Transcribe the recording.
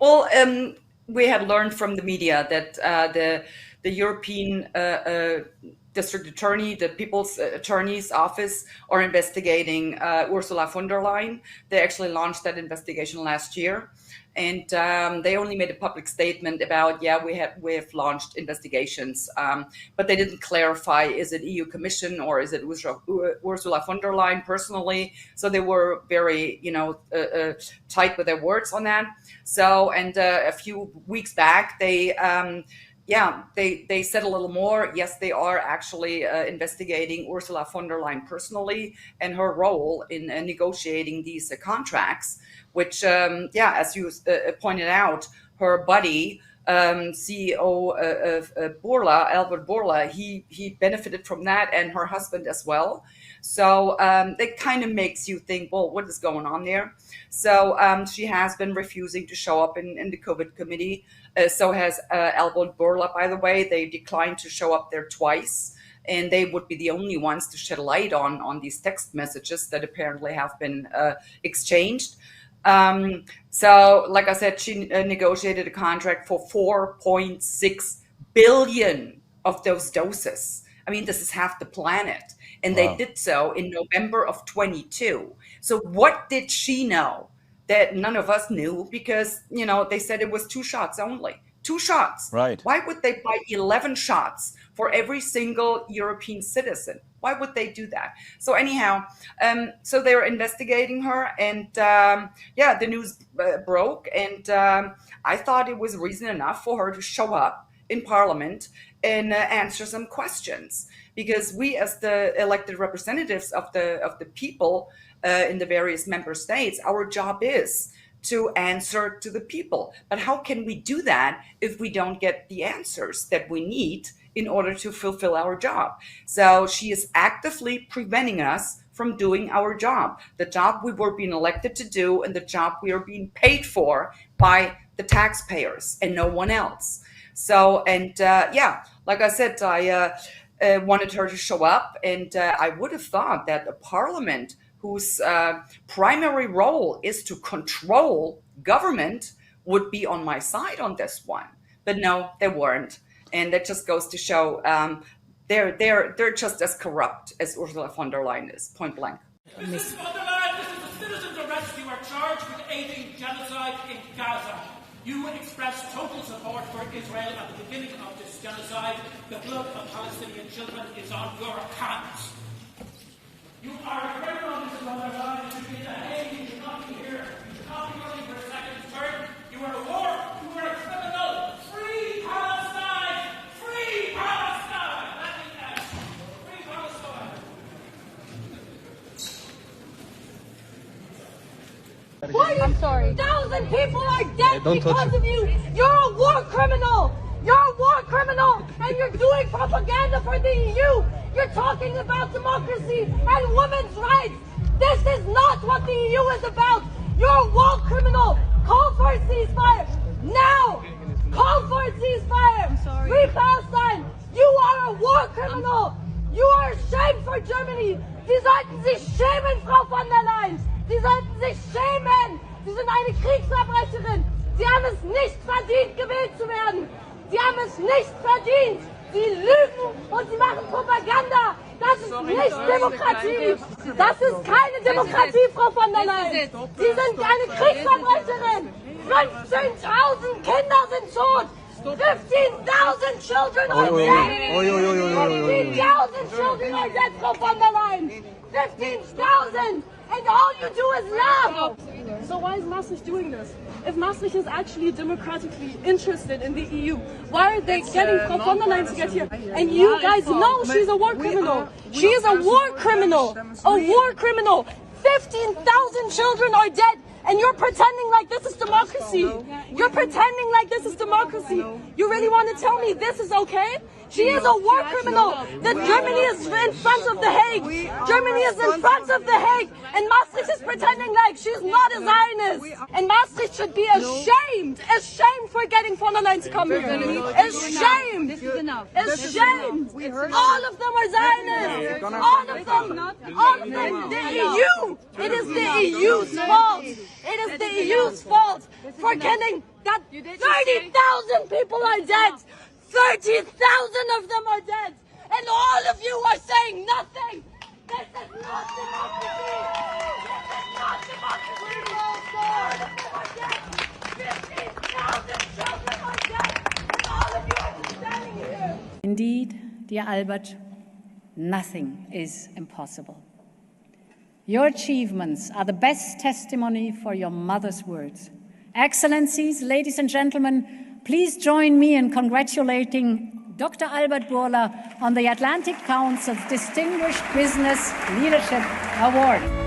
Well, we had learned from the media that the European District Attorney, the People's Attorney's Office, are investigating Ursula von der Leyen. They actually launched that investigation last year, and they only made a public statement about, yeah, we have launched investigations, but they didn't clarify, is it EU Commission or is it Ursula von der Leyen personally? So they were very, tight with their words on that. So, and a few weeks back, they said a little more. Yes, they are actually investigating Ursula von der Leyen personally and her role in negotiating these contracts, which, as you pointed out, her buddy, CEO of Borla, Albert Borla, he benefited from that, and her husband as well. So it kind of makes you think, well, what is going on there? So she has been refusing to show up in the COVID committee. So has Albert Borla, by the way. They declined to show up there twice, and they would be the only ones to shed light on these text messages that apparently have been exchanged. So, like I said, she negotiated a contract for 4.6 billion of those doses. I mean, this is half the planet. And They did so in November of 22. So what did she know that none of us knew? Because, they said it was 2 shots only. 2 shots. Right. Why would they buy 11 shots for every single European citizen? Why would they do that? So anyhow, so they're investigating her, and the news broke, and I thought it was reason enough for her to show up in Parliament and answer some questions, because we, as the elected representatives of the people in the various member states, our job is to answer to the people. But how can we do that if we don't get the answers that we need in order to fulfill our job? So she is actively preventing us from doing our job, the job we were being elected to do, and the job we are being paid for by the taxpayers and no one else. So, and like I said, I wanted her to show up, and I would have thought that a parliament whose primary role is to control government would be on my side on this one. But no, they weren't. And that just goes to show they're just as corrupt as Ursula von der Leyen is, point blank. Mrs. von der Leyen, this is a citizen's arrest. You are charged with aiding genocide in Gaza. You expressed total support for Israel at the beginning of this genocide. The blood of Palestinian children is on your hands. You are a criminal, Mrs. von der Leyen. You should be in The Hague. You should not be here. You should not be running for a second term. You are a war. You are a criminal. Free Palestine! Free Palestine! Let me ask. Free Palestine! I'm sorry. 1,000 people are dead because of you. You're a war criminal. You're a war criminal, and you're doing propaganda for the EU. You're talking about democracy and women's rights. This is not what the EU is about. You're a war criminal. Call for a ceasefire now. Call for a ceasefire. I'm sorry. Free Palestine. You are a war criminal. You are a shame for Germany. Sie sollten sich schämen, Frau von der Leyen. Sie sollten sich schämen. Sie sind eine Kriegsverbrecherin. Sie haben es nicht verdient, gewählt zu werden. Sie haben es nicht verdient. Sie lügen und sie machen Propaganda. Das ist nicht Demokratie. Das ist keine Demokratie, Frau von der Leyen. Sie sind eine Kriegsverbrecherin. 15.000 Kinder sind tot. 15,000 children are dead. 15,000 children are dead, Frau von der Leyen. 15,000. And all you do is laugh. So why is Maastricht doing this? If Maastricht is actually democratically interested in the EU, why are they getting Frau von der Leyen to get here? And you guys know she's a war criminal. She is a war criminal. A war criminal. 15,000 children are dead. And you're pretending like this is democracy. You're pretending like this is democracy. You really want to tell me this is okay? She is a war criminal. That Germany is in front of The Hague. Germany is in front of The Hague. And Maastricht is pretending like she's not a Zionist. And Maastricht should be ashamed. Ashamed for getting von der Leyen to come here. Ashamed. This is enough. Ashamed. All of them are Zionists. All of them. All of them. The EU. It is the EU's fault. It is the EU's fault for getting that 30,000 people are dead. 30,000 of them are dead. And all of you are saying nothing. This is not democracy. This is not democracy. All of them are dead. 15,000 children are dead. And all of you are just standing here. Indeed, dear Albert, nothing is impossible. Your achievements are the best testimony for your mother's words. Excellencies, ladies and gentlemen, please join me in congratulating Dr. Albert Bourla on the Atlantic Council's Distinguished Business Leadership Award.